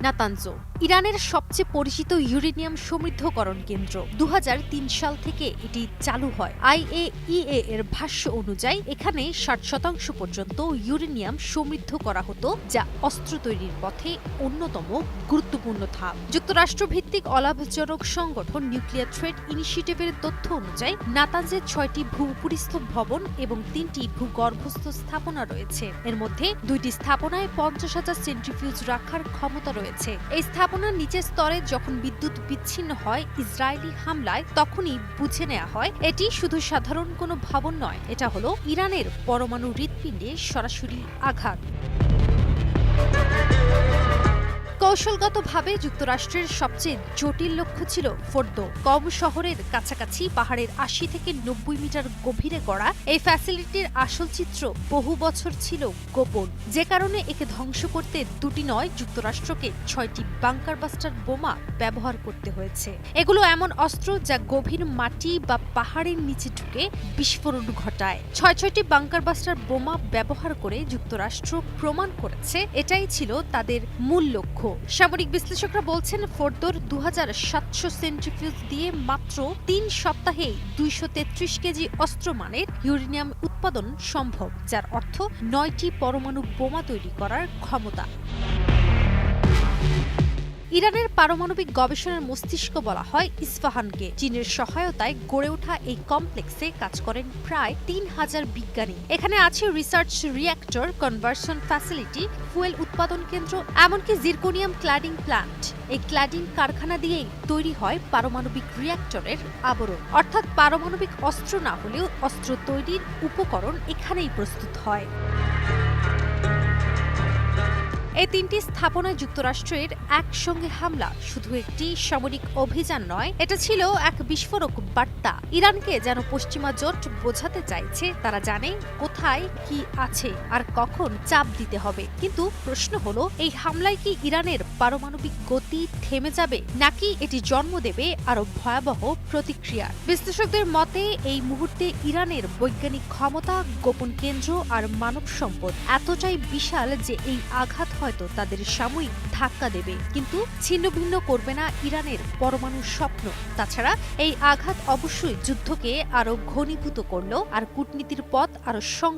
Natanz ইরানের সবচেয়ে পরিচিত ইউরেনিয়াম সমৃদ্ধকরণ কেন্দ্র ২০০৩ সাল থেকে এটি চালু হয়। IAEA এর ভাষ্য অনুযায়ী এখানে ৬০% পর্যন্ত ইউরেনিয়াম সমৃদ্ধ করা হতো, যা অস্ত্র তৈরির পথে অন্যতম গুরুত্বপূর্ণ ধাপ। যুক্তরাষ্ট্র ভিত্তিক অলাভজনক সংগঠন নিউক্লিয়ার থ্রেট ইনিশিয়েটিভের তথ্য অনুযায়ী নাতানজে ৬টি ভূপরিস্থ ভবন এবং ৩টি ভূগর্ভস্থ স্থাপনা রয়েছে। এর মধ্যে ২টি স্থাপনায় ৫০,০০০ সেন্ট্রিফিউজ রাখার ক্ষমতা রয়েছে। এই স্থাপনার নিচের স্তরে যখন বিদ্যুৎ বিচ্ছিন্ন হয় ইসরায়েলি হামলায়, তখনই বুঝে নেওয়া হয় এটি শুধু সাধারণ কোনো ভবন নয়, এটা হলো ইরানের পরমাণু হৃৎপিণ্ডে সরাসরি আঘাত। কৌশলগতভাবে যুক্তরাষ্ট্রের সবচেয়ে জটিল লক্ষ্য ছিল ফোর্দো। কম শহরের কাছাকাছি পাহাড়ের ৮০ থেকে ৯০ মিটার গভীরে গড়া এই ফ্যাসিলিটির আসল চিত্র বহু বছর ছিল গোপন, যে কারণে একে ধ্বংস করতে দুটি নয়, যুক্তরাষ্ট্রকে ৬টি বাংকার বাস্টার বোমা ব্যবহার করতে হয়েছে। এগুলো এমন অস্ত্র যা গভীর মাটি বা পাহাড়ের নিচে ঢুকে বিস্ফোরণ ঘটায়। ৬টি বাংকার বাস্টার বোমা ব্যবহার করে যুক্তরাষ্ট্র প্রমাণ করেছে এটাই ছিল তাদের মূল লক্ষ্য। সামরিক বিশ্লেষকরা বলছেন ফোর্দোর ২৭০০ সেন্ট্রিফিউজ দিয়ে মাত্র ৩ সপ্তাহেই ২৩৩ কেজি অস্ত্রমানের ইউরেনিয়াম উৎপাদন সম্ভব, যার অর্থ ৯টি পরমাণু বোমা তৈরি করার ক্ষমতা। ইরানের পারমাণবিক গবেষণার মস্তিষ্ক বলা হয় ইস্পাহানকে। চীনের সহায়তায় গড়ে ওঠা এই কমপ্লেক্সে কাজ করেন প্রায় ৩,০০০ বিজ্ঞানী। এখানে আছে research reactor, conversion facility, fuel উৎপাদন কেন্দ্র, এমনকি জিরকোনিয়াম ক্ল্যাডিং প্ল্যান্ট। এই ক্ল্যাডিং কারখানা দিয়েই তৈরি হয় পারমাণবিক রিঅ্যাক্টরের আবরণ, অর্থাৎ পারমাণবিক অস্ত্র না হলেও অস্ত্র তৈরির উপকরণ এখানেই প্রস্তুত হয়। এই ৩টি স্থাপনায় যুক্তরাষ্ট্রের একসঙ্গে হামলা শুধু একটি সামরিক অভিযান নয়, এটা ছিল এক বিস্ফোরক বার্তা। ইরানকে যেন পশ্চিমা জোট বোঝাতে চাইছে তারা জানে কোথায় কি আছে আর কখন চাপ দিতে হবে। কিন্তু প্রশ্ন হলো, এই হামলায় কি ইরানের পারমাণবিক গতি থেমে যাবে, নাকি এটি জন্ম দেবে আরো ভয়াবহ প্রতিক্রিয়া? বিশ্লেষকদের মতে এই মুহূর্তে ইরানের বৈজ্ঞানিক ক্ষমতা, গোপন কেন্দ্র আর মানব সম্পদ এতটাই বিশাল যে এই আঘাত হয়তো তাদের সাময়িক ধাক্কা দেবে, কিন্তু ছিন্নভিন্ন করবে না ইরানের পরমাণু স্বপ্ন। তাছাড়া এই আঘাত অবশ্যই যুদ্ধকে আরো ঘনীভূত করল আর কূটনীতির পথ আরো সংকীর্ণ